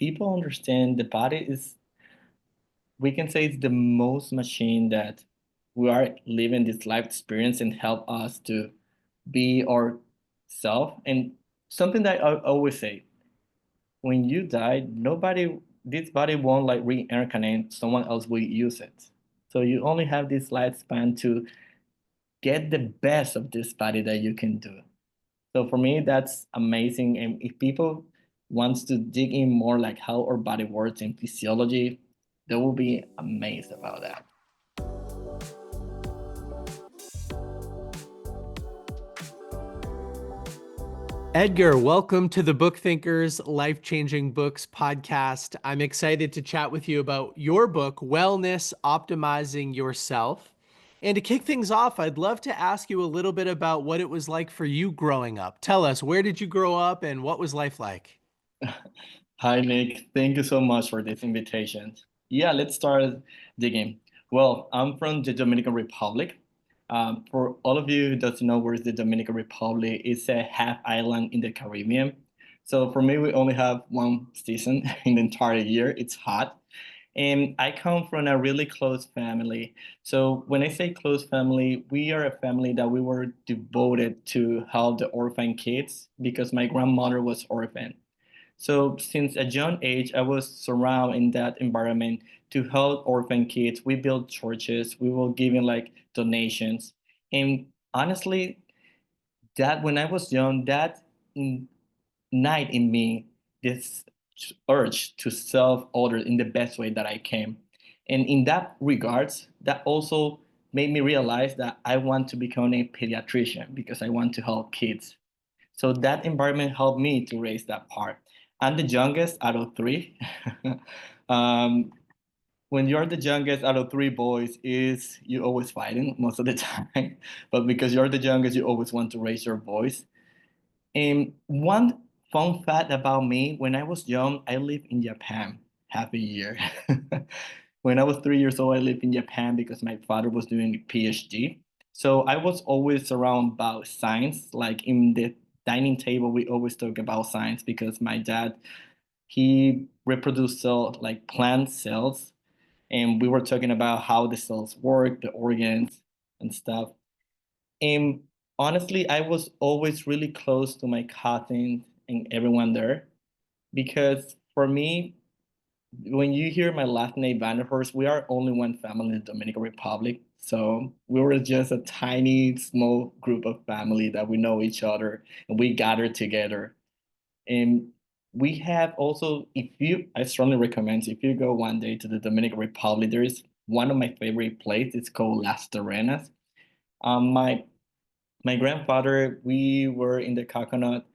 people understand the body is, we can say it's the most machine that we are living this life experience and help us to be our self. And something that I always say, when you die, nobody, this body won't like reincarnate, someone else will use it. So you only have this lifespan to get the best of this body that you can do. So for me, that's amazing. And if people wants to dig in more like how our body works in physiology, they will be amazed about that. Edgar, welcome to the Book Thinkers Life Changing Books podcast. I'm excited to chat with you about your book, Wellness Optimizing Yourself. And to kick things off, I'd love to ask you a little bit about what it was like for you growing up. Tell us, where did you grow up and what was life like? Hi, Nick. Thank you so much for this invitation. Yeah, let's start digging. Well, I'm from the Dominican Republic. For all of you who doesn't know where is the Dominican Republic, it's a half island in the Caribbean. So for me, we only have one season in the entire year. It's hot. And I come from a really close family. So when I say close family, we are a family that we were devoted to help the orphan kids because my grandmother was orphan. So since a young age, I was surrounded in that environment to help orphan kids. We built churches. We were giving like donations. And honestly, that when I was young, that night in me, this urge to serve others in the best way that I can. And in that regards, that also made me realize that I want to become a pediatrician because I want to help kids. So that environment helped me to raise that part. I'm the youngest out of three. um, when you're the youngest out of three boys, is you always fighting most of the time. But because you're the youngest, you always want to raise your voice. And one fun fact about me, when I was young, I lived in Japan half a year. When I was 3 years old, I lived in Japan because my father was doing a PhD. So I was always around about science. Like in the dining table, we always talk about science because my dad, he reproduced cell like plant cells, and we were talking about how the cells work, the organs and stuff. And honestly, I was always really close to my cousins and everyone there because for me, when you hear my last name Vanderhorst, we are only one family in the Dominican Republic. So we were just a tiny, small group of family that we know each other and we gathered together. And we have also, if you, I strongly recommend if you go one day to the Dominican Republic, there is one of my favorite places. It's called Las Terrenas. My grandfather, we were in the coconut,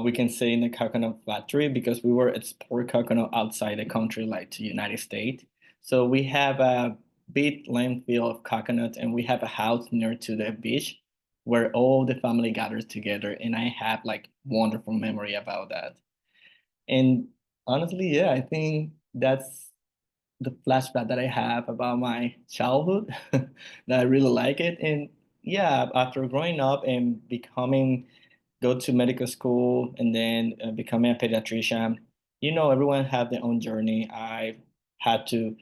we can say in the coconut factory because we were export coconut outside the country, like to United States. So we have a big landfill of coconut, and we have a house near to the beach where all the family gathers together. And I have like wonderful memory about that. And honestly, yeah, I think that's the flashback that I have about my childhood that I really like it. And yeah, after growing up and becoming, go to medical school and then becoming a pediatrician, everyone have their own journey. I had to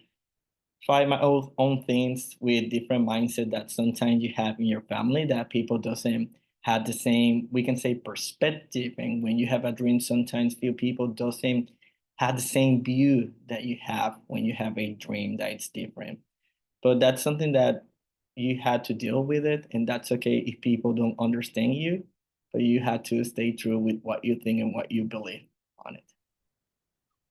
find my own things with different mindset that sometimes you have in your family that people doesn't have the same, we can say, perspective. And when you have a dream, sometimes few people doesn't have the same view that you have when you have a dream that it's different. But that's something that you had to deal with it, and that's okay if people don't understand you, but you had to stay true with what you think and what you believe on it.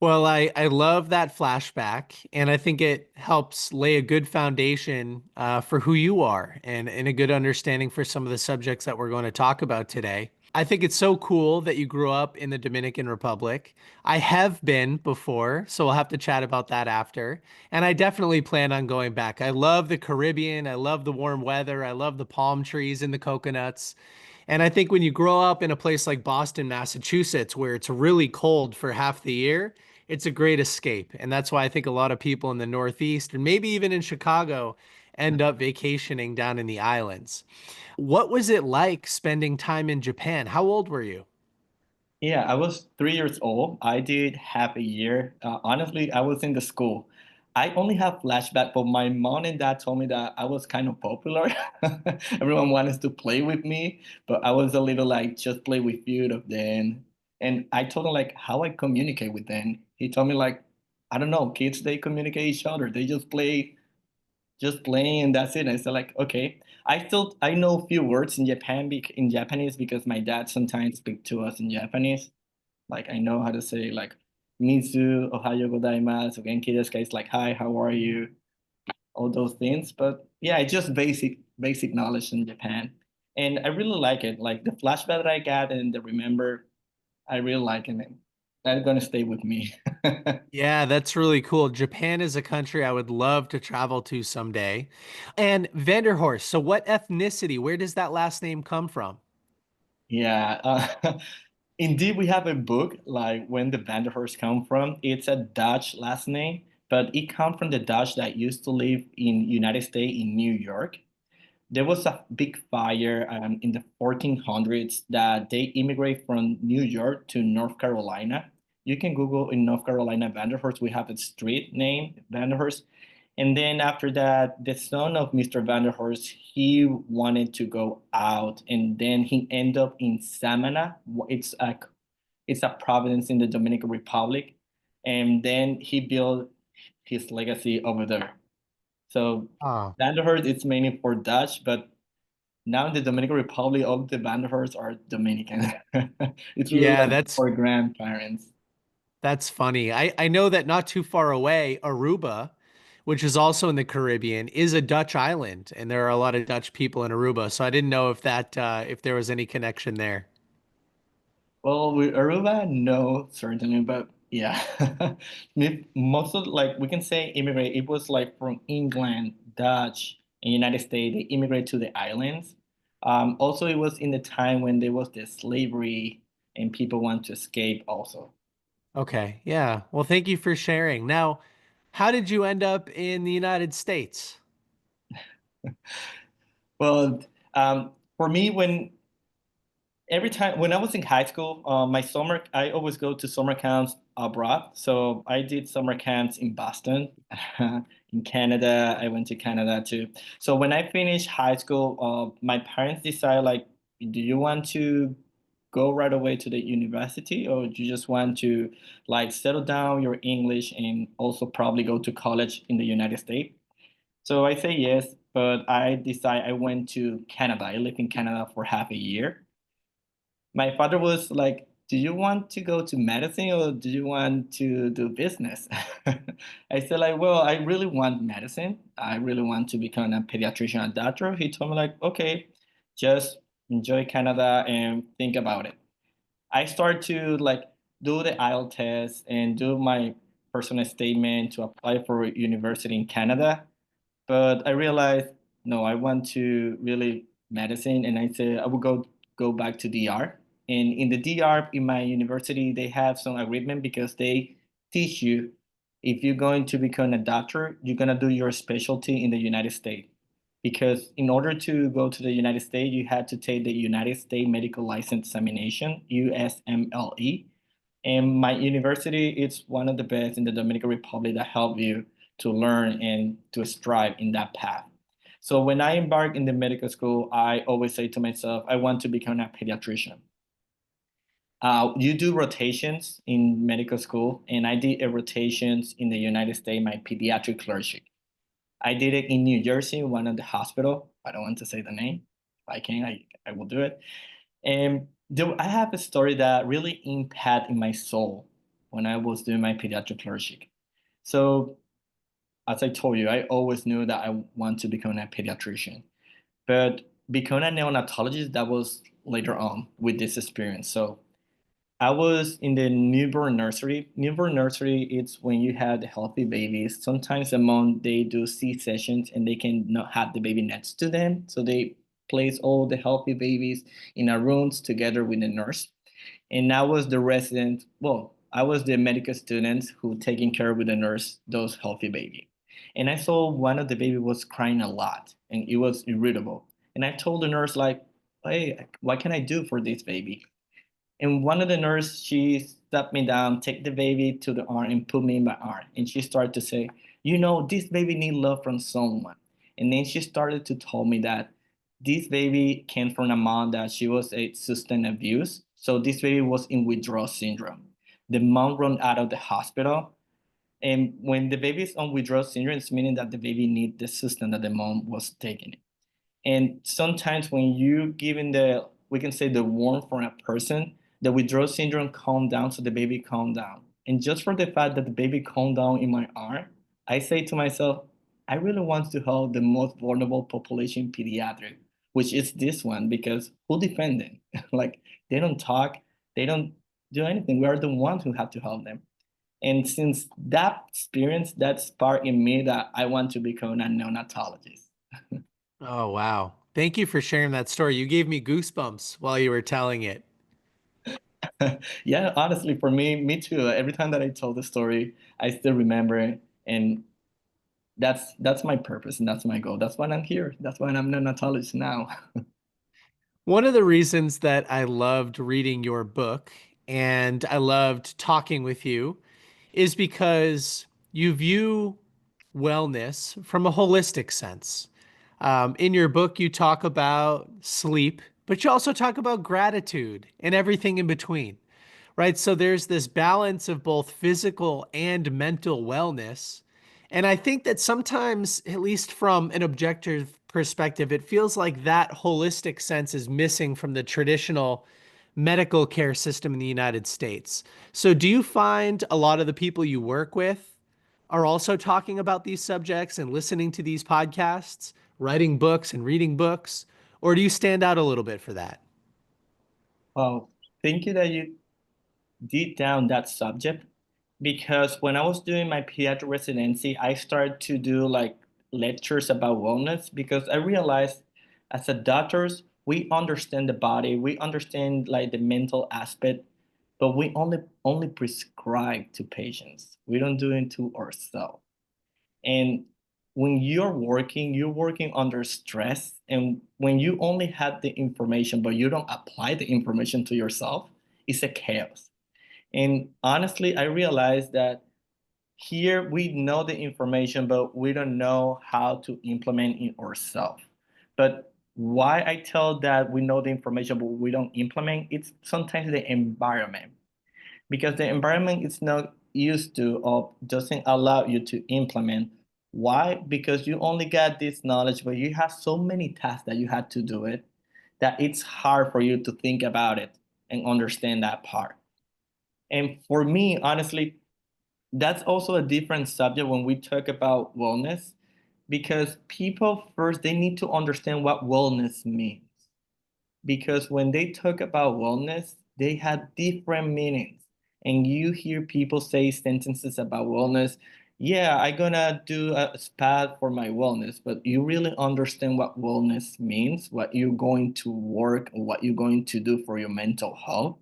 Well, I love that flashback, and I think it helps lay a good foundation for who you are and a good understanding for some of the subjects that we're going to talk about today. I think it's so cool that you grew up in the Dominican Republic. I have been before, so we'll have to chat about that after. And I definitely plan on going back. I love the Caribbean. I love the warm weather. I love the palm trees and the coconuts. And I think when you grow up in a place like Boston, Massachusetts, where it's really cold for half the year, it's a great escape. And that's why I think a lot of people in the Northeast and maybe even in Chicago end up vacationing down in the islands. What was it like spending time in Japan? How old were you? Yeah, I was 3 years old. I did half a year. Honestly, I was in the school. I only have flashback, but my mom and dad told me that I was kind of popular. Everyone wanted to play with me, but I was a little like just play with you of them. And I told him like how I communicate with them. He told me like, I don't know, kids they communicate each other. They just playing and that's it. And I said like, okay. I know a few words in in Japanese because my dad sometimes speak to us in Japanese. Like I know how to say like Mizu, Ohayo gozaimasu, Genki desu ka? It's like hi, how are you? All those things. But yeah, it's just basic knowledge in Japan. And I really like it. Like the flashback that I got and the remember, I really like it. And that's gonna stay with me. Yeah, that's really cool. Japan is a country I would love to travel to someday. And Vanderhorst, so what ethnicity? Where does that last name come from? Yeah. Indeed, we have a book like when the Vanderhorst come from. It's a Dutch last name, but it come from the Dutch that used to live in United States in New York. There was a big fire in the 1400s that they immigrate from New York to North Carolina. You can Google in North Carolina Vanderhorst. We have a street name Vanderhorst. And then after that, the son of Mr. Vanderhorst, he wanted to go out, and then he ended up in Samana. It's a province in the Dominican Republic, and then he built his legacy over there. So Oh, Vanderhorst is mainly for Dutch, but now in the Dominican Republic, all the Vanderhorsts are Dominican. It's really yeah, like for grandparents. that's funny. I know that not too far away, Aruba, which is also in the Caribbean, is a Dutch island, and there are a lot of Dutch people in Aruba. So I didn't know if that if there was any connection there. Well, with Aruba, no, certainly, but yeah, most of like we can say immigrate. It was like from England, Dutch, and United States. They immigrated to the islands. Also, it was in the time when there was the slavery and people want to escape. Also, Okay, yeah. Well, thank you for sharing. Now, how did you end up in the United States? well, for me, when every time when I was in high school, my summer I always go to summer camps abroad. So I did summer camps in Boston, in Canada. I went to Canada too. So when I finished high school, my parents decided like, do you want to go right away to the university, or do you just want to like settle down your English and also probably go to college in the United States? So I say yes, but I went to Canada. I lived in Canada for half a year. My father was like, do you want to go to medicine or do you want to do business? I said like, well, I really want medicine. I really want to become a pediatrician and doctor. He told me like, okay, just enjoy Canada and think about it. I started to like do the IELTS test and do my personal statement to apply for university in Canada. But I realized, no, I want to really medicine, and I said I will go back to DR. And in the DR, in my university, they have some agreement because they teach you if you're going to become a doctor, you're gonna do your specialty in the United States. Because in order to go to the United States, you had to take the United States Medical License Examination, USMLE. And my university is one of the best in the Dominican Republic that help you to learn and to strive in that path. So when I embark in the medical school, I always say to myself, I want to become a pediatrician. You do rotations in medical school, and I did a rotations in the United States, my pediatric clerkship. I did it in New Jersey, one of the hospital. I don't want to say the name. If I can, I will do it. And I have a story that really impacted my soul when I was doing my pediatric clerkship. So, as I told you, I always knew that I want to become a pediatrician. But becoming a neonatologist, that was later on with this experience. So, I was in the newborn nursery. Newborn nursery, it's when you have the healthy babies. Sometimes a mom they do C-sections and they can not have the baby next to them. So they place all the healthy babies in a rooms together with the nurse. And I was the resident, well, I was the medical student who taking care with the nurse those healthy baby. And I saw one of the baby was crying a lot and it was irritable. And I told the nurse like, hey, what can I do for this baby? And one of the nurses, she sat me down, take the baby to the arm and put me in my arm. And she started to say, this baby need love from someone. And then she started to tell me that this baby came from a mom that she was a sustained abuse. So this baby was in withdrawal syndrome. The mom run out of the hospital. And when the baby is on withdrawal syndrome, it's meaning that the baby need the system that the mom was taking. And sometimes when you given we can say the warmth from a person, the withdrawal syndrome calm down, so the baby calm down. And just for the fact that the baby calm down in my arm, I say to myself, I really want to help the most vulnerable population in pediatric, which is this one, because who defend them? Like they don't talk, they don't do anything. We are the ones who have to help them. And since that experience, that sparked in me that I want to become a neonatologist. Oh, wow. Thank you for sharing that story. You gave me goosebumps while you were telling it. Yeah, honestly, for me too. Every time that I tell the story, I still remember it, and that's my purpose and that's my goal. That's why I'm here. That's why I'm a neonatologist now. One of the reasons that I loved reading your book and I loved talking with you is because you view wellness from a holistic sense. In your book, you talk about sleep, but you also talk about gratitude and everything in between, right? So there's this balance of both physical and mental wellness. And I think that sometimes, at least from an objective perspective, it feels like that holistic sense is missing from the traditional medical care system in the United States. So do you find a lot of the people you work with are also talking about these subjects and listening to these podcasts, writing books and reading books? Or do you stand out a little bit for that? Well, thank you that you deep down that subject, because when I was doing my pediatric residency, I started to do like lectures about wellness because I realized as a doctors, we understand the body, we understand like the mental aspect, but we only prescribe to patients. We don't do it to ourselves. And when you're working under stress, and when you only have the information but you don't apply the information to yourself, it's a chaos. And honestly, I realized that here we know the information, but we don't know how to implement it ourselves. But why I tell that we know the information, but we don't implement, it's sometimes the environment. Because the environment is not used to or doesn't allow you to implement. Why? Because you only got this knowledge, but you have so many tasks that you had to do it that it's hard for you to think about it and understand that part. And for me, honestly, that's also a different subject when we talk about wellness, because people first they need to understand what wellness means. Because when they talk about wellness, they have different meanings. And you hear people say sentences about wellness. Yeah, I'm gonna do a spa for my wellness, but you really understand what wellness means, what you're going to work, or what you're going to do for your mental health.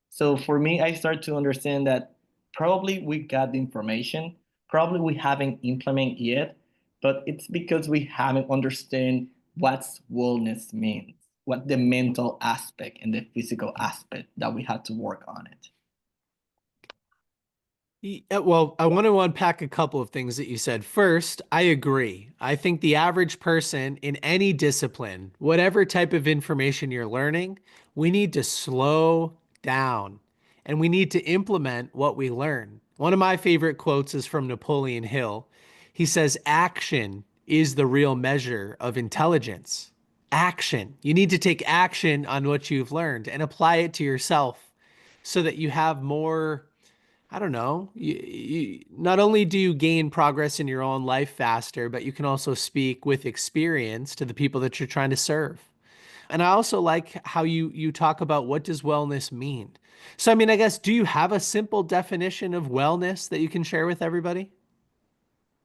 So for me, I start to understand that probably we got the information, probably we haven't implemented yet, but it's because we haven't understand what wellness means, what the mental aspect and the physical aspect that we had to work on it. Yeah, well, I want to unpack a couple of things that you said. First, I agree. I think the average person in any discipline, whatever type of information you're learning, we need to slow down and we need to implement what we learn. One of my favorite quotes is from Napoleon Hill. He says, "Action is the real measure of intelligence." Action. You need to take action on what you've learned and apply it to yourself so that you have more. I don't know. Not only do you gain progress in your own life faster, but you can also speak with experience to the people that you're trying to serve. And I also like how you talk about what does wellness mean. So, I mean, I guess, do you have a simple definition of wellness that you can share with everybody?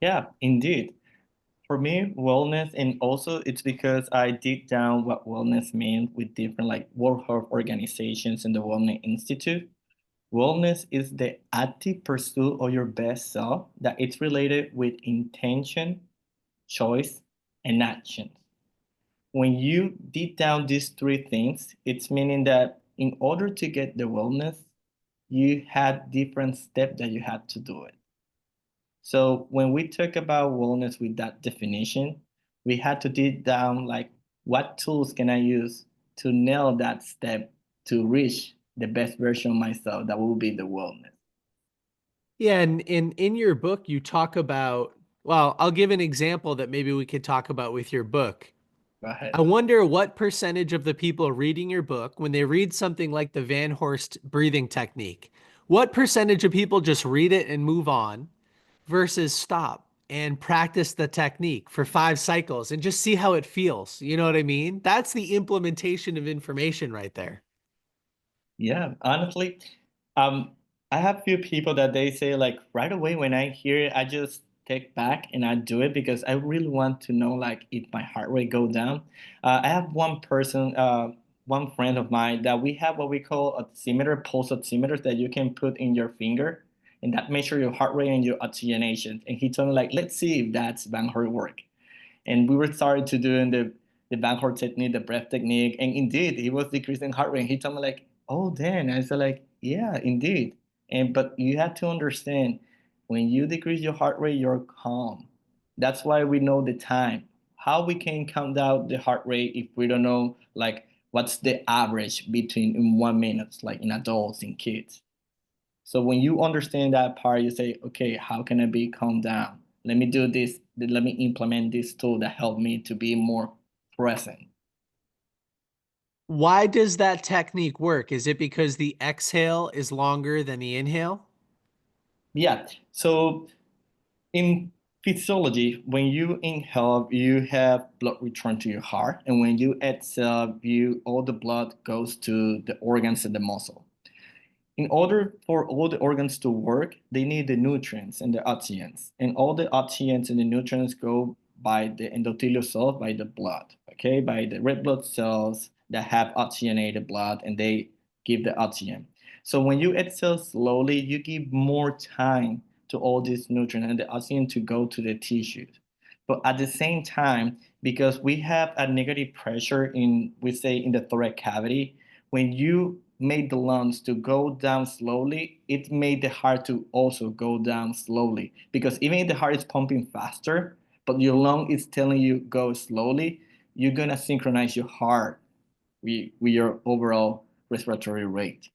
Yeah, indeed. For me, wellness, and also it's because I dig down what wellness means with different like World Health Organizations and the Wellness Institute. Wellness is the active pursuit of your best self that it's related with intention, choice, and actions. When you deep down these three things, it's meaning that in order to get the wellness, you had different steps that you had to do it. So when we talk about wellness with that definition, we had to dig down like what tools can I use to nail that step to reach the best version of myself that will be the wellness. Yeah, and in your book, you talk about, well, I'll give an example that maybe we could talk about with your book. Go I ahead. wonder what percentage of the people reading your book, when they read something like the Vanderhorst breathing technique, what percentage of people just read it and move on versus stop and practice the technique for 5 cycles and just see how it feels? You know what I mean? That's the implementation of information right there. Yeah, honestly, um, I have few people that they say like right away when I hear it, I just take back and I do it because I really want to know like if my heart rate go down. I have one person, one friend of mine that we have what we call oximeter, pulse oximeters that you can put in your finger, and that measure your heart rate and your oxygenation. And he told me like, let's see if that's Van Hart work. And we were started to doing the Vanderhorst technique, the breath technique, and indeed he was decreasing heart rate. He told me like, "Oh, Dan," I said like, "Yeah, indeed." And but you have to understand when you decrease your heart rate, you're calm. That's why we know the time. How we can count out the heart rate if we don't know like what's the average between in 1 minute, like in adults and kids. So when you understand that part, you say, okay, how can I be calm down? Let me do this. Let me implement this tool that help me to be more present. Why does that technique work? Is it because the exhale is longer than the inhale? Yeah. So in physiology, when you inhale, you have blood return to your heart, and when you exhale, you all the blood goes to the organs and the muscle. In order for all the organs to work, they need the nutrients and the oxygens. And all the oxygens and the nutrients go by the endothelial cells, by the blood, okay, by the red blood cells that have oxygenated blood and they give the oxygen. So when you exhale slowly, you give more time to all these nutrients and the oxygen to go to the tissues. But at the same time, because we have a negative pressure in, we say, in the thoracic cavity, when you made the lungs to go down slowly, it made the heart to also go down slowly. Because even if the heart is pumping faster, but your lung is telling you go slowly, you're gonna synchronize your heart with your overall respiratory rate.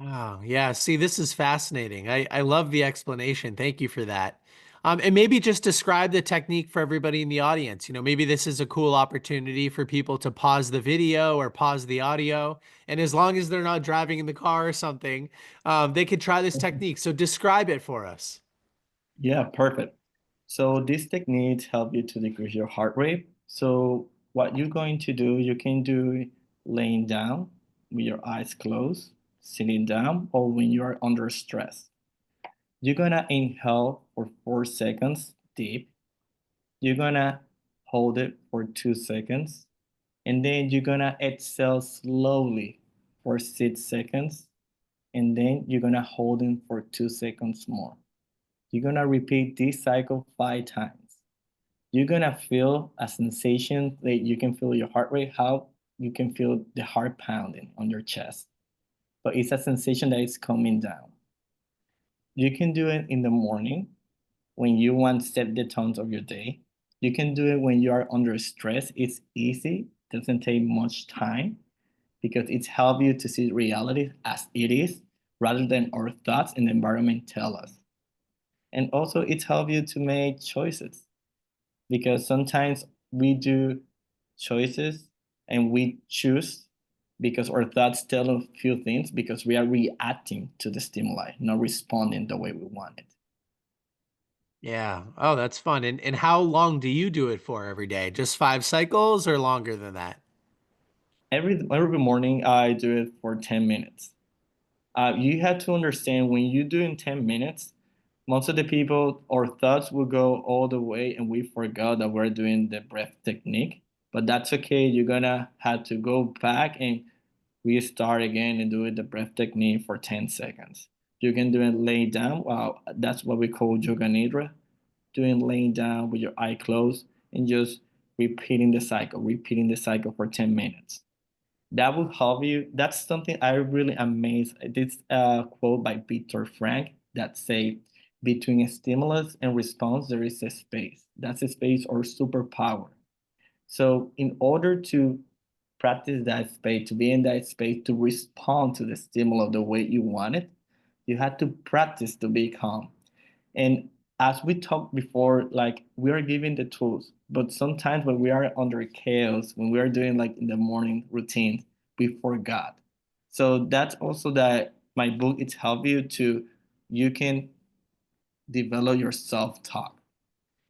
Oh, yeah. See, this is fascinating. I love the explanation. Thank you for that. And maybe just describe the technique for everybody in the audience. You know, maybe this is a cool opportunity for people to pause the video or pause the audio. And as long as they're not driving in the car or something, they could try this technique. So describe it for us. Yeah, perfect. So these techniques help you to decrease your heart rate. So what you're going to do, you can do laying down with your eyes closed, sitting down, or when you are under stress. You're gonna inhale for 4 seconds deep. You're gonna hold it for 2 seconds. And then you're gonna exhale slowly for 6 seconds. And then you're gonna hold it for 2 seconds more. You're gonna repeat this cycle 5 times. You're gonna feel a sensation that you can feel your heart rate, how you can feel the heart pounding on your chest. But it's a sensation that is coming down. You can do it in the morning when you want to set the tones of your day. You can do it when you are under stress. It's easy, doesn't take much time because it's help you to see reality as it is rather than our thoughts and the environment tell us. And also it's help you to make choices because sometimes we do choices and we choose because our thoughts tell a few things because we are reacting to the stimuli, not responding the way we want it. Yeah. Oh, that's fun. And how long do you do it for every day? Just 5 cycles or longer than that? Every morning I do it for 10 minutes. You have to understand when you do in 10 minutes, most of the people, our thoughts will go all the way and we forgot that we're doing the breath technique. But that's okay. You're gonna have to go back and restart again and do it the breath technique for 10 seconds. You can do it laying down. Wow, that's what we call yoga nidra. Doing laying down with your eye closed and just repeating the cycle for 10 minutes. That will help you. That's something I really amazed. This quote by Viktor Frank that say, between a stimulus and response, there is a space. That's a space or superpower. So in order to practice that space, to be in that space, to respond to the stimulus the way you want it, you have to practice to be calm. And as we talked before, like we are given the tools, but sometimes when we are under chaos, when we are doing like in the morning routine, we forgot. So that's also that my book it's help you to you can develop your self-talk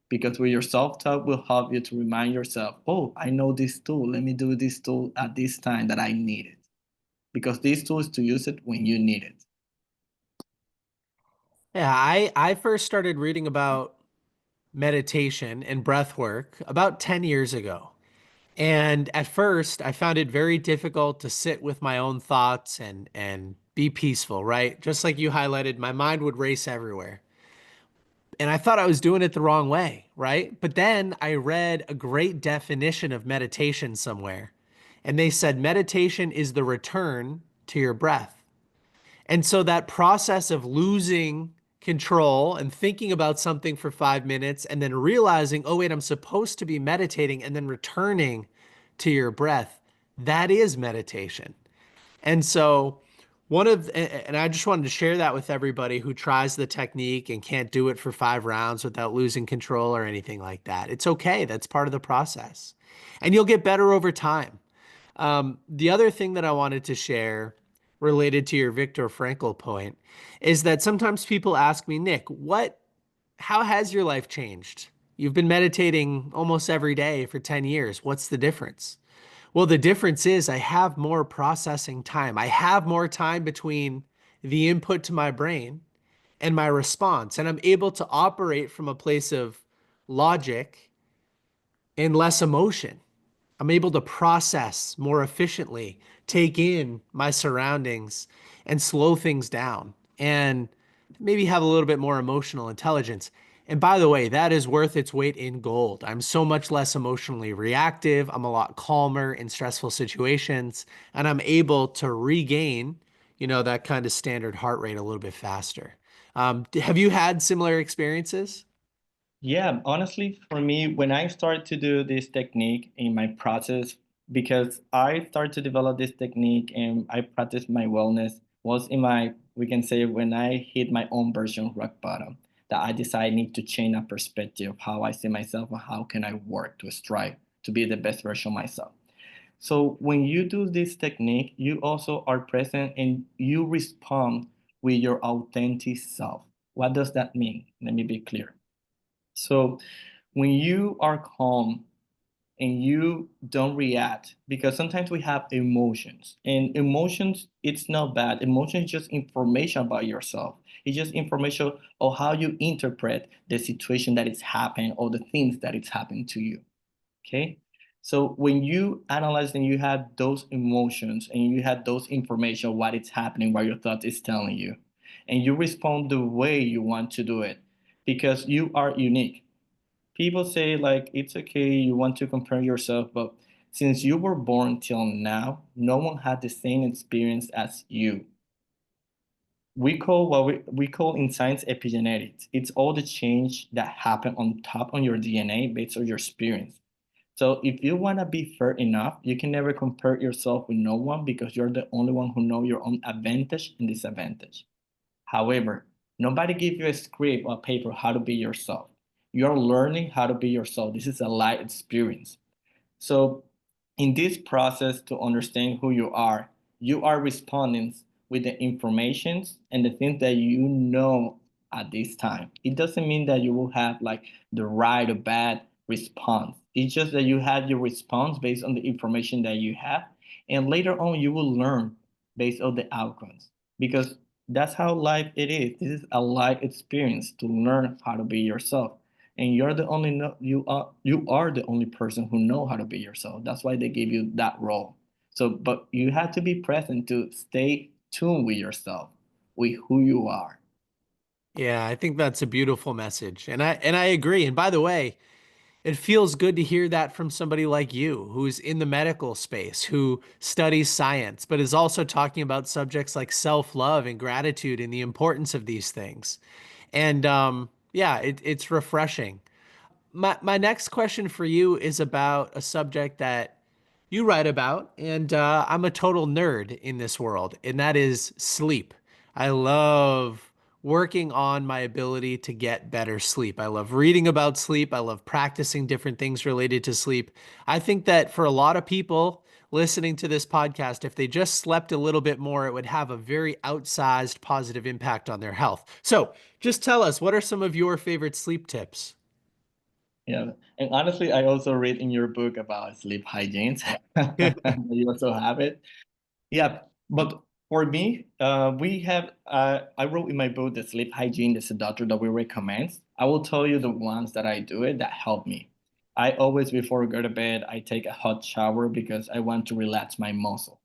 because with your self-talk will help you to remind yourself, oh, I know this tool. Let me do this tool at this time that I need it. Because this tool is to use it when you need it. Yeah, I first started reading about meditation and breath work about 10 years ago. And at first, I found it very difficult to sit with my own thoughts and be peaceful, right? Just like you highlighted, my mind would race everywhere. And I thought I was doing it the wrong way, right? But then I read a great definition of meditation somewhere. And they said meditation is the return to your breath. And so that process of losing control and thinking about something for 5 minutes and then realizing, oh, wait, I'm supposed to be meditating and then returning to your breath, that is meditation. And so, and I just wanted to share that with everybody who tries the technique and can't do it for 5 rounds without losing control or anything like that. It's okay. That's part of the process. And you'll get better over time. The other thing that I wanted to share related to your Viktor Frankl point is that sometimes people ask me, Nick, how has your life changed? You've been meditating almost every day for 10 years. What's the difference? Well, the difference is I have more processing time. I have more time between the input to my brain and my response, and I'm able to operate from a place of logic and less emotion. I'm able to process more efficiently, take in my surroundings, and slow things down, and maybe have a little bit more emotional intelligence. And by the way, that is worth its weight in gold. I'm so much less emotionally reactive. I'm a lot calmer in stressful situations, and I'm able to regain, that kind of standard heart rate a little bit faster. Have you had similar experiences? Yeah, honestly, for me, when I started to do this technique in my process, because I started to develop this technique and I practiced my wellness, was in my, we can say, when I hit my own version of rock bottom, that I decided I need to change a perspective of how I see myself and how can I work to strive to be the best version of myself. So when you do this technique, you also are present and you respond with your authentic self. What does that mean? Let me be clear. So when you are calm and you don't react, because sometimes we have emotions, and emotions, it's not bad. Emotion is just information about yourself. It's just information of how you interpret the situation that is happening or the things that it's happening to you. Okay. So when you analyze and you have those emotions and you have those information, what is happening, what your thought is telling you, and you respond the way you want to do it, because you are unique. People say like it's okay, you want to compare yourself, but since you were born till now, no one had the same experience as you. We call what we call in science epigenetics. It's all the change that happen on top on your DNA based on your experience. So if you want to be fair enough, you can never compare yourself with no one because you're the only one who know your own advantage and disadvantage. However, nobody give you a script or paper how to be yourself. You're learning how to be yourself. This is a life experience. So in this process to understand who you are responding with the informations and the things that you know at this time. It doesn't mean that you will have like the right or bad response. It's just that you have your response based on the information that you have. And later on, you will learn based on the outcomes because that's how life it is. This is a life experience to learn how to be yourself, and you're the only you are the only person who know how to be yourself. That's why they gave you that role. So but you have to be present to stay tuned with yourself, with who you are. Yeah, I think that's a beautiful message. And I agree. And by the way, It feels good to hear that from somebody like you, who's in the medical space, who studies science, but is also talking about subjects like self-love and gratitude and the importance of these things. And yeah, it's refreshing. My next question for you is about a subject that you write about, and I'm a total nerd in this world, and that is sleep. I love working on my ability to get better sleep. I love reading about sleep. I love practicing different things related to sleep. I think that for a lot of people listening to this podcast, if they just slept a little bit more, it would have a very outsized positive impact on their health. So just tell us, what are some of your favorite sleep tips? Yeah, and honestly, I also read in your book about sleep hygiene. You also have it. Yeah, but for me, I wrote in my book the sleep hygiene, the doctor that we recommend. I will tell you the ones that I do it that help me. I always, before I go to bed, I take a hot shower because I want to relax my muscle.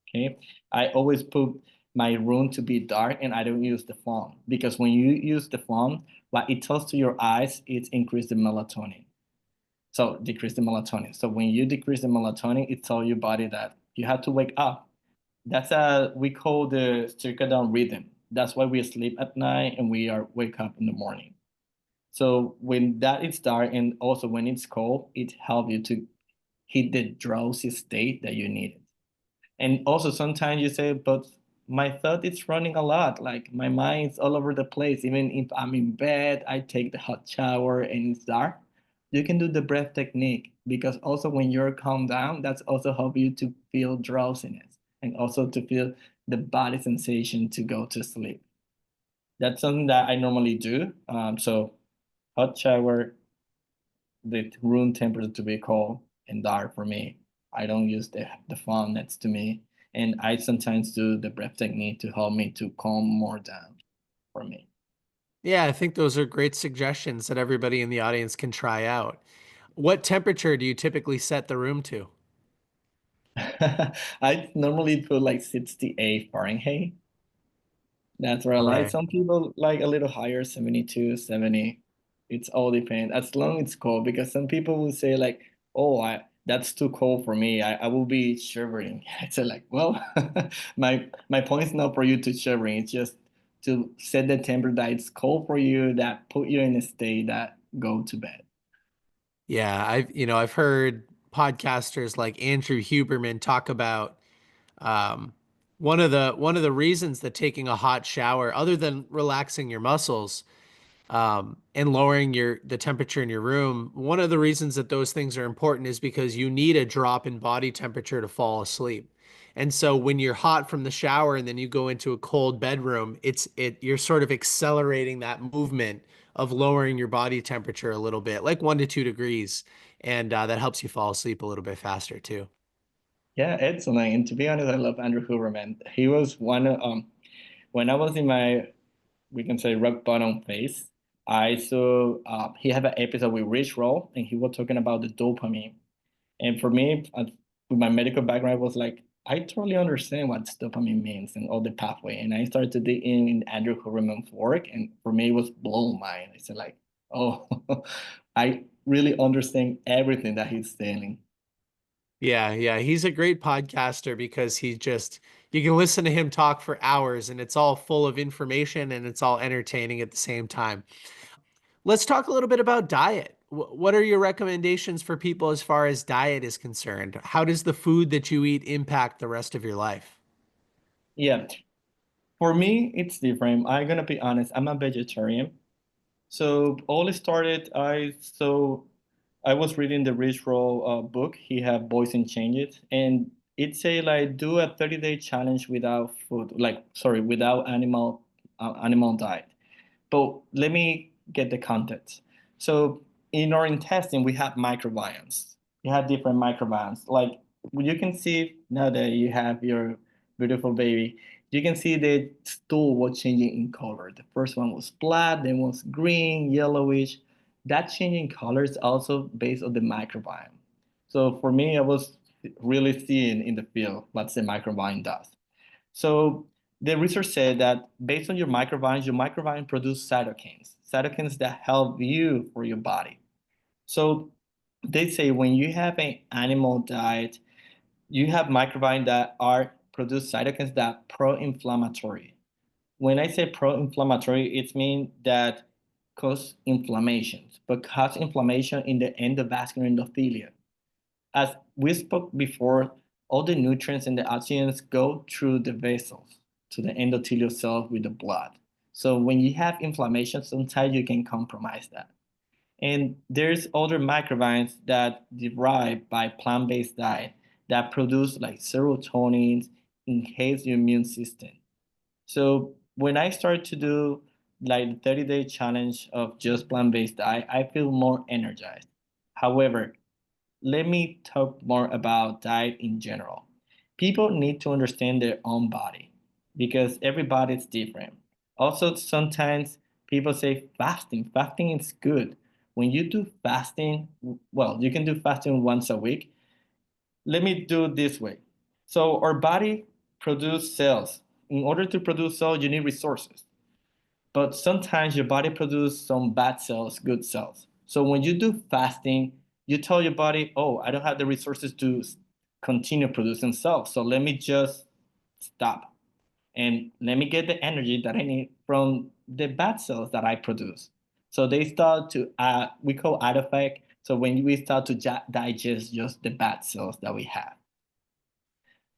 Okay. I always put my room to be dark and I don't use the phone because when you use the phone, what it tells to your eyes, it increase the melatonin. So decrease the melatonin. So when you decrease the melatonin, it tells your body that you have to wake up. We call the circadian rhythm. That's why we sleep at night and we are wake up in the morning. So when that is dark and also when it's cold, it helps you to hit the drowsy state that you need. And also sometimes you say, but my thought is running a lot. Like my mind's all over the place. Even if I'm in bed, I take the hot shower and it's dark. You can do the breath technique because also when you're calm down, that's also help you to feel drowsiness and also to feel the body sensation to go to sleep. That's something that I normally do. So hot shower, the room temperature to be cold and dark for me. I don't use the phone next to me. And I sometimes do the breath technique to help me to calm more down for me. Yeah, I think those are great suggestions that everybody in the audience can try out. What temperature do you typically set the room to? I normally put like 68 Fahrenheit. That's what I like. Right. Some people like a little higher, 72, 70. It's all depends. As long as it's cold, because some people will say like, oh, that's too cold for me. I will be shivering. I say like, well, my point is not for you to shivering. It's just to set the temperature that it's cold for you, that put you in a state that go to bed. Yeah, I've heard podcasters like Andrew Huberman talk about um, one of the reasons that taking a hot shower, other than relaxing your muscles, and lowering the temperature in your room, one of the reasons that those things are important is because you need a drop in body temperature to fall asleep. And so when you're hot from the shower and then you go into a cold bedroom, you're sort of accelerating that movement of lowering your body temperature a little bit, like 1 to 2 degrees, and that helps you fall asleep a little bit faster too. Yeah, excellent. And to be honest, I love Andrew Huberman. He was one of when I was in my we can say rock bottom phase. I saw he had an episode with Withdrawal, and he was talking about the dopamine. And for me, with my medical background, I was like, I totally understand what dopamine means and all the pathway. And I started to dig in Andrew Huberman's work, and for me, it was blown mind. I said like, oh, I really understand everything that he's saying. Yeah, yeah, he's a great podcaster because you can listen to him talk for hours and it's all full of information and it's all entertaining at the same time. Let's talk a little bit about diet. What are your recommendations for people as far as diet is concerned? How does the food that you eat impact the rest of your life? Yeah, for me, it's different. I'm gonna be honest. I'm a vegetarian. So all it started, I was reading the Rich Roll book. He had Boys and Changes, and it say like do a 30-day challenge without food, like sorry, without animal diet. But let me get the context. So in our intestine, we have microbiomes. We have different microbiomes. Like you can see now that you have your beautiful baby, you can see the stool was changing in color. The first one was black, then was green, yellowish. That changing color is also based on the microbiome. So for me, I was really seeing in the field what the microbiome does. So the research said that based on your microbiome produce cytokines, cytokines that help you for your body. So they say when you have an animal diet, you have microbiomes that are produce cytokines that pro-inflammatory. When I say pro-inflammatory, it means that cause inflammations, but cause inflammation in the endovascular endothelium. As we spoke before, all the nutrients and the oxygens go through the vessels to the endothelial cells with the blood. So when you have inflammation, sometimes you can compromise that. And there's other microbiomes that derive by plant-based diet that produce like serotonin, enhance your immune system. So when I start to do like the 30-day challenge of just plant-based diet, I feel more energized. However, let me talk more about diet in general. People need to understand their own body because everybody is different. Also, sometimes people say fasting. Fasting is good. When you do fasting, well, you can do fasting once a week. Let me do it this way. So our body produces cells. In order to produce cells, you need resources. But sometimes your body produces some bad cells, good cells. So when you do fasting, you tell your body, oh, I don't have the resources to continue producing cells. So let me just stop and let me get the energy that I need from the bad cells that I produce. So they start to, we call autophagy. So when we start to digest just the bad cells that we have.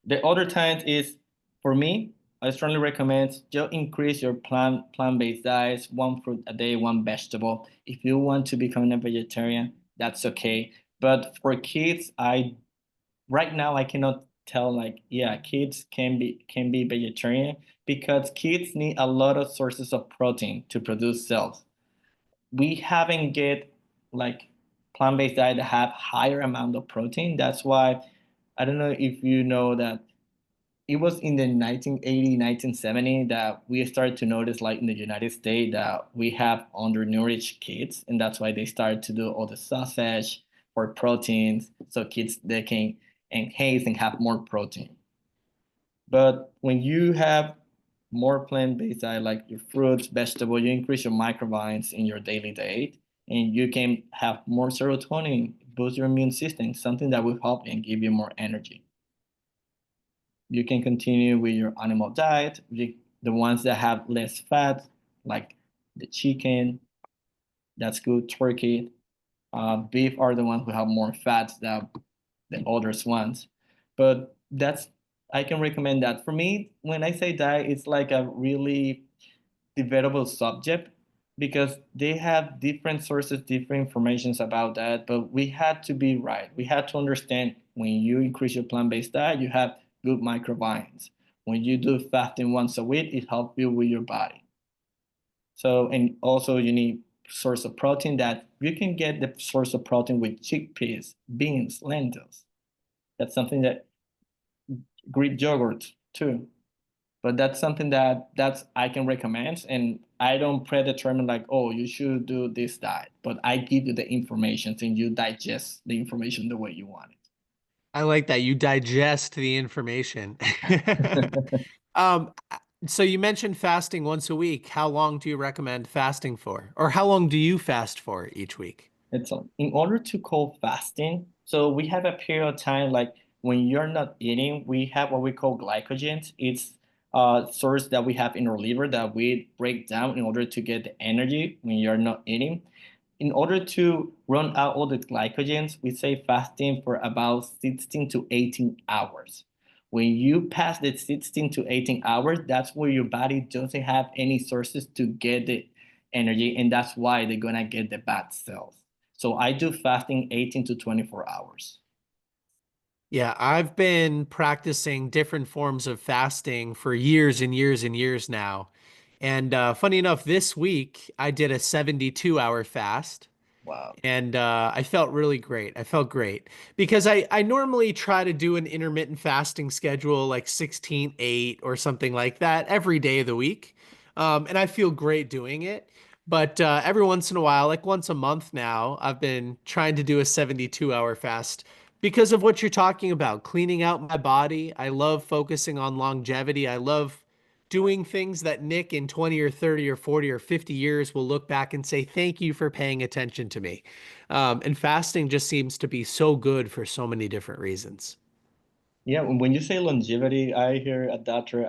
The other times is, for me, I strongly recommend just increase your plant-based diets, one fruit a day, one vegetable. If you want to become a vegetarian, that's okay. But for kids, I right now I cannot tell like, yeah, kids can be vegetarian because kids need a lot of sources of protein to produce cells. We haven't get like plant-based diet that have higher amount of protein. That's why I don't know if you know that it was in the 1980, 1970 that we started to notice, like in the United States, that we have undernourished kids, and that's why they started to do all the sausage for proteins, so kids they can enhance and have more protein. But when you have more plant-based diet, like your fruits, vegetables, you increase your microbiomes in your daily diet, and you can have more serotonin, boost your immune system, something that will help and give you more energy. You can continue with your animal diet, the ones that have less fat, like the chicken, that's good, turkey. Beef are the ones who have more fats than the others ones. But that's, I can recommend that. For me, when I say diet, it's like a really debatable subject because they have different sources, different informations about that. But we had to be right. We had to understand when you increase your plant-based diet, you have good microbiomes. When you do fasting once a week, it helps you with your body. So, and also you need source of protein that you can get the source of protein with chickpeas, beans, lentils. That's something that Greek yogurt too. But that's something that's I can recommend, and I don't predetermine like, oh, you should do this diet, but I give you the information and you digest the information the way you want I like that you digest the information. it. Um, so you mentioned fasting once a week. How long do you recommend fasting for? Or how long do you fast for each week? It's in order to call fasting. So we have a period of time like when you're not eating, we have what we call glycogen. It's a source that we have in our liver that we break down in order to get the energy when you're not eating. In order to run out all the glycogens, we say fasting for about 16 to 18 hours. When you pass the 16 to 18 hours, that's where your body doesn't have any sources to get the energy, and that's why they're gonna get the bad cells. So I do fasting 18 to 24 hours. Yeah, I've been practicing different forms of fasting for years and years and years now. And funny enough, this week I did a 72-hour fast. Wow. And I felt really great. I felt great because I normally try to do an intermittent fasting schedule like 16/8 or something like that every day of the week. And I feel great doing it. But every once in a while, like once a month now, I've been trying to do a 72-hour fast because of what you're talking about, cleaning out my body. I love focusing on longevity. I love doing things that Nick in 20 or 30 or 40 or 50 years will look back and say, thank you for paying attention to me. And fasting just seems to be so good for so many different reasons. Yeah, when you say longevity, I hear a doctor,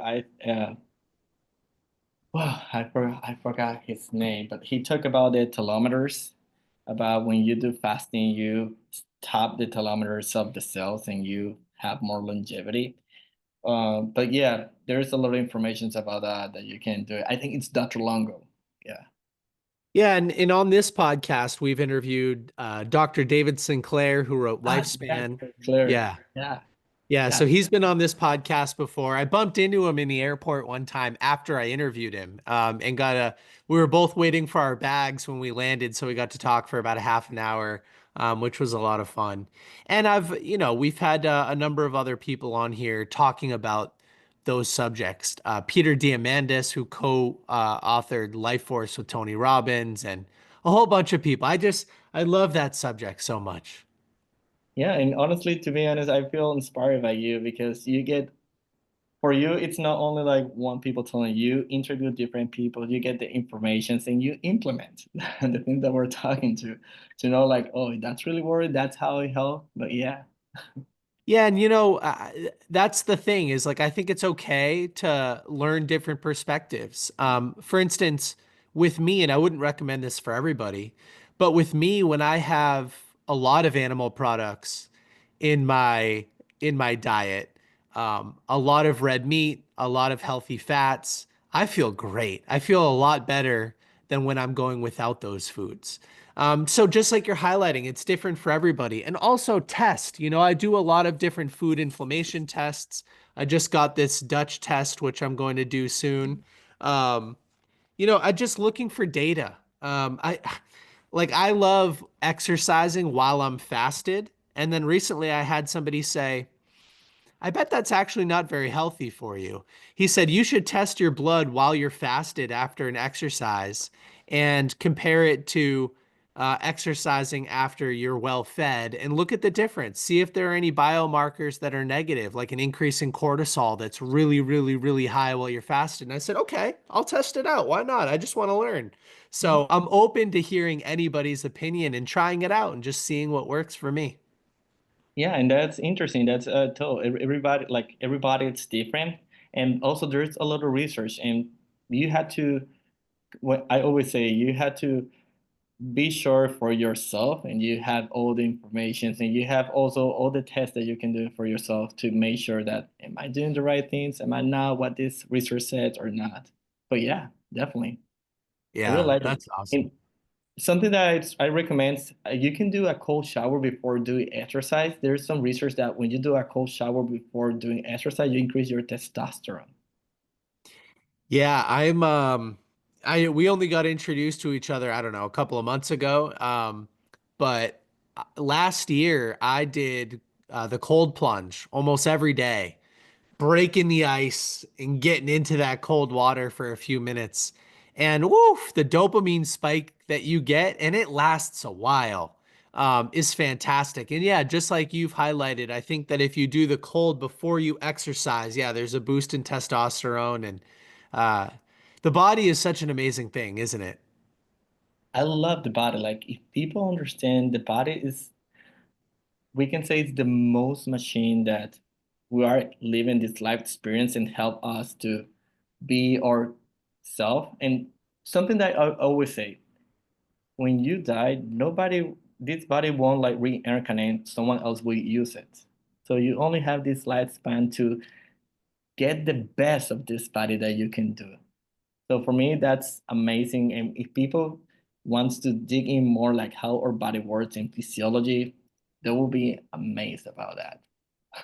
well, I forgot his name, but he talked about the telomeres, about when you do fasting, you stop the telomeres of the cells and you have more longevity. But yeah, there's a lot of information about that you can do. I think it's Dr. Longo. Yeah. Yeah, and on this podcast, we've interviewed Dr. David Sinclair, who wrote Ah, yes, Lifespan. clear. Yeah. Yeah, Yeah, so that's he's been on this podcast before. I bumped into him in the airport one time after I interviewed him, and we were both waiting for our bags when we landed, so we got to talk for about a half an hour, which was a lot of fun. And we've had a number of other people on here talking about those subjects. Peter Diamandis, who co-authored Life Force with Tony Robbins, and a whole bunch of people. I love that subject so much. yeah. And honestly, to be honest, I feel inspired by you because for you, it's not only like one people telling you, interview different people, you get the information and you implement the things that we're talking to know like, oh, that's really worried. That's how it helped. But yeah. Yeah, and that's the thing is like I think it's okay to learn different perspectives. For instance, with me, and I wouldn't recommend this for everybody, but with me, when I have a lot of animal products in my diet, a lot of red meat, a lot of healthy fats, I feel great. I feel a lot better than when I'm going without those foods. So just like you're highlighting, it's different for everybody. And also test, I do a lot of different food inflammation tests. I just got this Dutch test, which I'm going to do soon. Um, I just looking for data. I love exercising while I'm fasted. And then recently I had somebody say, I bet that's actually not very healthy for you. He said you should test your blood while you're fasted after an exercise and compare it to exercising after you're well fed and look at the difference. See if there are any biomarkers that are negative, like an increase in cortisol that's really, really, really high while you're fasted. And I said, okay, I'll test it out. Why not? I just want to learn. So I'm open to hearing anybody's opinion and trying it out and just seeing what works for me. Yeah, and that's interesting. That's everybody everybody it's different. And also there's a lot of research and you had to what I always say, you had to be sure for yourself and you have all the information and you have also all the tests that you can do for yourself to make sure that am I doing the right things? Am I not what this research said or not? But yeah, definitely. I really Yeah, like it. that's awesome. And something that I recommend, you can do a cold shower before doing exercise. There's some research that when you do a cold shower before doing exercise, you increase your testosterone. Yeah, we only got introduced to each other, I don't know, a couple of months ago. But last year I did the cold plunge almost every day, breaking the ice and getting into that cold water for a few minutes. And woof, the dopamine spike that you get, and it lasts a while, is fantastic. And yeah, just like you've highlighted, I think that if you do the cold before you exercise, yeah, there's a boost in testosterone. And uh, the body is such an amazing thing, isn't it? I love the body. Like if people understand the body is, we can say it's the most machine that we are living this life experience and help us to be our self. And something that I always say, when you die, this body won't like reincarnate, someone else will use it. So you only have this lifespan to get the best of this body that you can do. So for me, that's amazing. And if people wants to dig in more like how our body works in physiology, they will be amazed about that.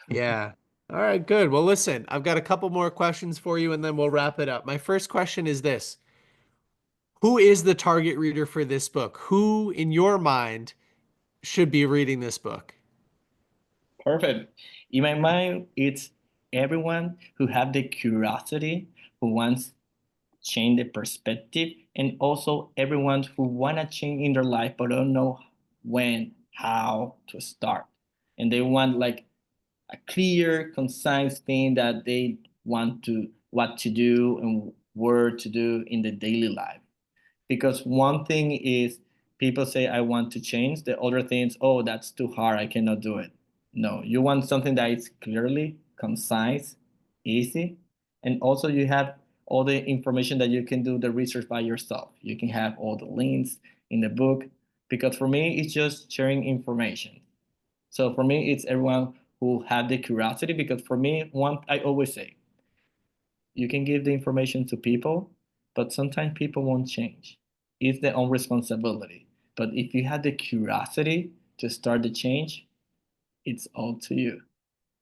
Yeah. All right, good. Well, listen, I've got a couple more questions for you and then we'll wrap it up. My first question is this. Who is the target reader for this book? Who, in your mind, should be reading this book? Perfect. In my mind, it's everyone who have the curiosity, who wants change the perspective, and also everyone who wanna change in their life but don't know when, how to start. And they want like a clear, concise thing that they want to what to do and where to do in the daily life. Because one thing is people say, I want to change. The other thing is, oh, that's too hard. I cannot do it. No, you want something that is clearly concise, easy, and also you have all the information that you can do the research by yourself. You can have all the links in the book, because for me, it's just sharing information. So for me, it's everyone who had the curiosity, because for me, one, I always say, you can give the information to people, but sometimes people won't change. It's their own responsibility. But if you have the curiosity to start the change, it's all to you.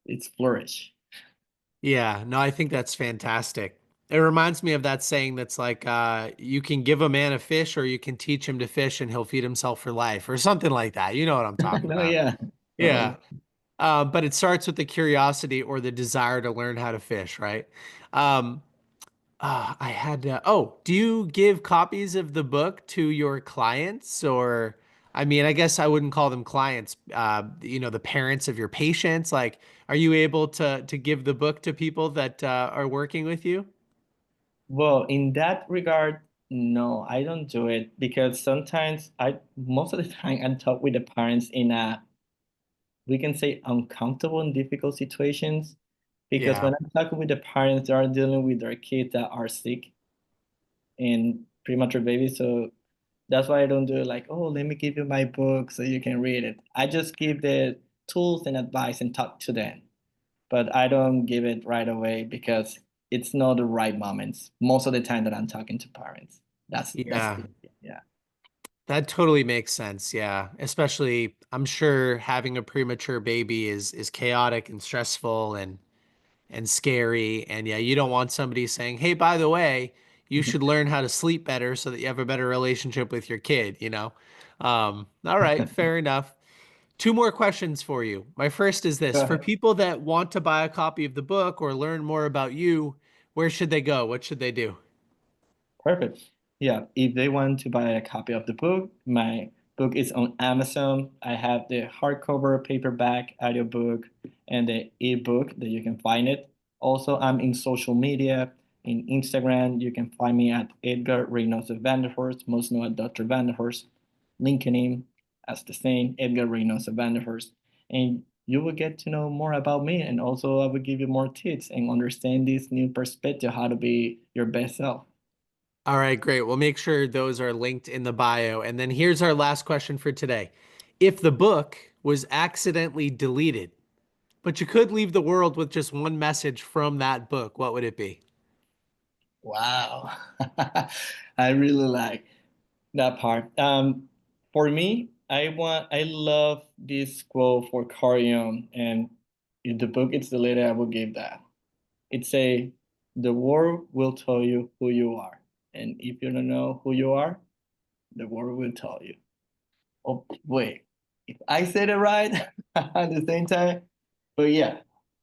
It's flourish. Yeah, no, I think that's fantastic. It reminds me of that saying that's like, you can give a man a fish or you can teach him to fish and he'll feed himself for life or something like that. You know what I'm talking No, about. yeah, Yeah. totally. But it starts with the curiosity or the desire to learn how to fish, right? Um, I had do you give copies of the book to your clients or I mean, I guess I wouldn't call them clients, the parents of your patients. Like, are you able to give the book to people that are working with you? Well, in that regard, no, I don't do it, because sometimes most of the time I talk with the parents in a, we can say, uncomfortable and difficult situations. Because Yeah. when I'm talking with the parents, they are dealing with their kids that are sick and premature babies. So that's why I don't do it like, oh, let me give you my book so you can read it. I just give the tools and advice and talk to them. But I don't give it right away, because it's not the right moments most of the time that I'm talking to parents. That's Yeah. the, yeah. That totally makes sense. Yeah. Especially I'm sure having a premature baby is chaotic and stressful and scary. And yeah, you don't want somebody saying, "Hey, by the way, you should learn how to sleep better so that you have a better relationship with your kid," you know? All right, fair enough. Two more questions for you. My first is Go this: for ahead. people that want to buy a copy of the book or learn more about you, where should they go? What should they do? Perfect. Yeah, if they want to buy a copy of the book, my book is on Amazon. I have the hardcover, paperback, audiobook, and the ebook that you can find it. Also, I'm in social media. In Instagram, you can find me at Edgar Reynoso Vanderhorst, most known as Dr. Vanderhorst. LinkedIn, as the same, Edgar Reynoso Vanderhorst. And you will get to know more about me. And also, I will give you more tips and understand this new perspective, how to be your best self. All right, great. We'll make sure those are linked in the bio. And then here's our last question for today. If the book was accidentally deleted, but you could leave the world with just one message from that book, what would it be? Wow. I really like that part. For me, I love this quote for Carl Jung, and if the book is deleted, I will give that. It's a, the world will tell you who you are. And if you don't know who you are, the world will tell you. Oh, wait, if I said it right at the same time, but yeah,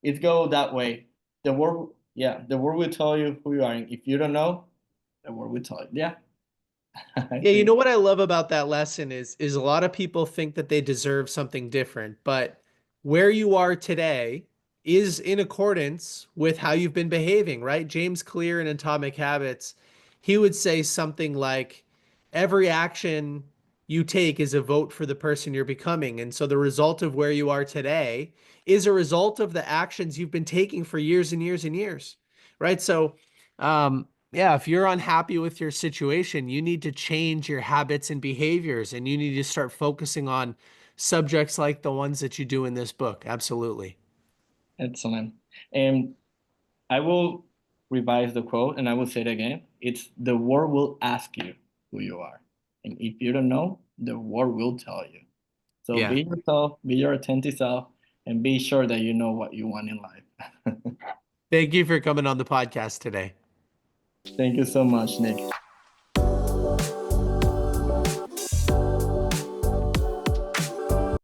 it go that way. The world, yeah, the world will tell you who you are. And if you don't know, the world will tell you. Yeah, I Yeah, you think know what I love about that lesson is a lot of people think that they deserve something different, but where you are today is in accordance with how you've been behaving, right? James Clear in Atomic Habits, he would say something like every action you take is a vote for the person you're becoming. And so the result of where you are today is a result of the actions you've been taking for years and years and years, right? So, yeah, if you're unhappy with your situation, you need to change your habits and behaviors, and you need to start focusing on subjects like the ones that you do in this book. Absolutely. excellent. And I will revise the quote and I will say it again. It's, the world will ask you who you are. And if you don't know, the world will tell you. So Yeah. be yourself, be your authentic self, and be sure that you know what you want in life. Thank you for coming on the podcast today. Thank you so much, Nick.